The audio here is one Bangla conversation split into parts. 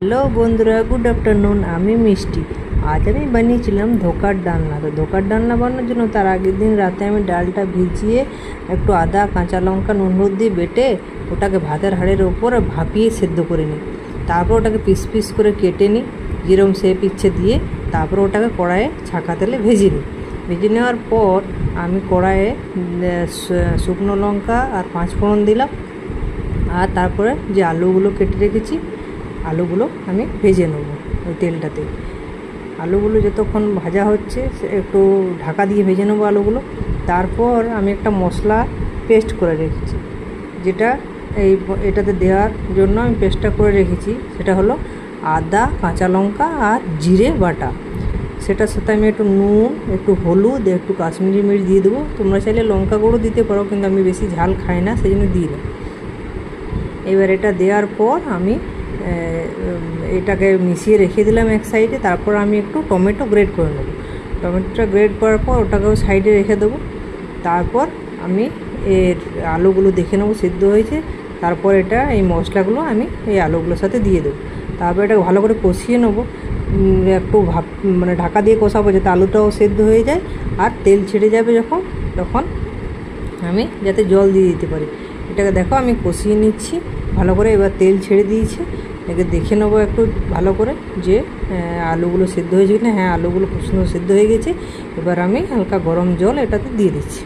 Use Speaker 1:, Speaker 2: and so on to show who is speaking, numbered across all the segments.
Speaker 1: হ্যালো বন্ধুরা, গুড আফটারনুন। আমি মিষ্টি। আজ আমি বানিয়েছিলাম ধোকার ডালনা। তো ধোকার ডালনা বানানোর জন্য তার আগের দিন রাতে আমি ডালটা ভিজিয়ে একটু আদা, কাঁচা লঙ্কা, নুন হলুদ দিয়ে বেটে ওটাকে ভাতের হাঁড়ির ওপরে ভাপিয়ে সেদ্ধ করে নিই। তারপর ওটাকে পিস পিস করে কেটে নিই যেরকম শেপ ইচ্ছে দিয়ে। তারপর ওটাকে কড়াইয়ে ছাঁকা তেলে ভেজে নিই। ভেজে নেওয়ার পর আমি কড়াইয়ে শুকনো লঙ্কা আর 5 ফোড়ন দিলাম। আর তারপরে যে আলুগুলো কেটে রেখেছি আলুগুলো আমি ভেজে নেবো ওই তেলটাতে। আলুগুলো যতক্ষণ ভাজা হচ্ছে একটু ঢাকা দিয়ে ভেজে নেবো আলুগুলো। তারপর আমি একটা মশলা পেস্ট করে রেখেছি, যেটা এটাতে দেওয়ার জন্য আমি পেস্টটা করে রেখেছি। সেটা হলো আদা, কাঁচা লঙ্কা আর জিরে বাটা। সেটার সাথে আমি একটু নুন, একটু হলুদ, একটু কাশ্মীরি মির্চ দিয়ে দেবো। তোমরা চাইলে লঙ্কা গুঁড়ো দিতে পারো, কিন্তু আমি বেশি ঝাল খাই না, সেই জন্য দিলাম। এবার এটা দেওয়ার পর আমি এটাকে মিশিয়ে রেখে দিলাম এক সাইডে। তারপর আমি একটু টমেটো গ্রেট করে নেবো। টমেটোটা গ্রেট করার পর ওটাকেও সাইডে রেখে দেবো। তারপর আমি এর আলুগুলো দেখে নেবো সিদ্ধ হয়েছে। তারপর এই মশলাগুলো আমি এই আলুগুলোর সাথে দিয়ে দেবো। তারপর এটাকে ভালো করে কষিয়ে নেবো। একটু ঢাকা দিয়ে কষাবো যাতে আলুটাও সেদ্ধ হয়ে যায়। আর তেল ছেড়ে যাবে তখন আমি যাতে জল দিয়ে দিতে পারি। এটাকে দেখো আমি কষিয়ে নিচ্ছি ভালো করে। এবার তেল ছেড়ে দিয়েছে, একে দেখে নেবো একটু ভালো করে যে আলুগুলো সেদ্ধ হয়েছে কিনা। হ্যাঁ, আলুগুলো খুব সুন্দর সেদ্ধ হয়ে গেছে। এবার আমি হালকা গরম জল এটাতে দিয়ে দিচ্ছি।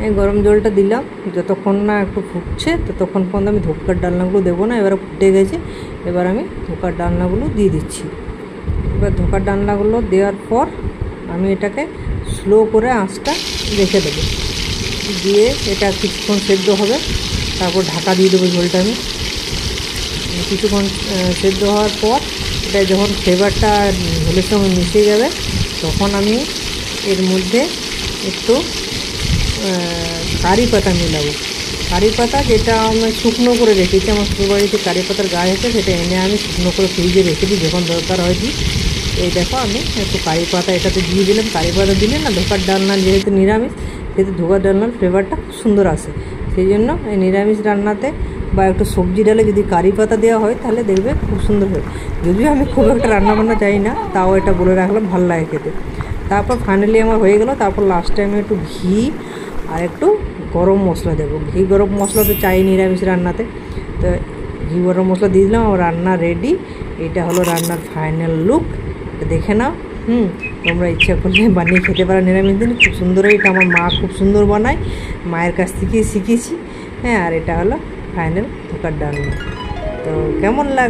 Speaker 1: এই গরম জলটা দিলাম, যতক্ষণ না একটু ফুটছে ততক্ষণ পর্যন্ত আমি ধোকার ডালনাগুলো দেবো না। এবার ফুটে গেছে, এবার আমি ধোকার ডালনাগুলো দিয়ে দিচ্ছি। এবার ধোকার ডালনাগুলো দেওয়ার পর আমি এটাকে স্লো করে আঁচটা রেখে দেবো, দিয়ে এটা কিছুক্ষণ সেদ্ধ হবে। তারপর ঢাকা দিয়ে দেবো ঝোলটা। আমি কিছুক্ষণ সেদ্ধ হওয়ার পর এটা যখন ফ্লেভারটা ঝোলের সঙ্গে মিশে যাবে তখন আমি এর মধ্যে একটু কারি পাতা মিলাবো। কারি পাতা যেটা আমি শুকনো করে রেখেছি, আমার শ্বশুরবাড়িতে কারি পাতার গাছ আছে, সেটা এনে আমি শুকনো করে ফ্রিজে রেখে দিই, যখন দরকার হয় দিই। এই দেখো আমি একটু কারি পাতা এটাতে দিয়ে দিলাম। কারি পাতা দিলে না ধোকার ডালনা যেহেতু নিরামিষ, সেহেতু ধোকার ডালনার ফ্লেভারটা খুব সুন্দর আসে। সেই জন্য এই নিরামিষ রান্নাতে বা একটু সবজি ডালে যদি কারি পাতা দেওয়া হয় তাহলে দেখবে খুব সুন্দর হয়। যদিও আমি খুব একটা রান্নাবান্না চাই না, তাও এটা বলে রাখলাম, ভালো লাগে খেতে। তারপর ফাইনালি আমার হয়ে গেল। তারপর লাস্টে আমি একটু ঘি আর একটু গরম মশলা দেবো। ঘি গরম মশলা তো চাই নিরামিষ রান্নাতে, তো ঘি গরম মশলা দিয়ে দিলাম। আমার রান্না রেডি। এটা হলো রান্নার ফাইনাল লুক, দেখে নাও। তোমরা ইচ্ছা করলে বানিয়ে খেতে পারো নিরামিষ দিন। খুব সুন্দর, এটা আমার মা খুব সুন্দর বানায়, মায়ের কাছ থেকে শিখেছি। হ্যাঁ, আর এটা হলো ফাইনাল ধোকার ডালনা। তো কেমন লাগে?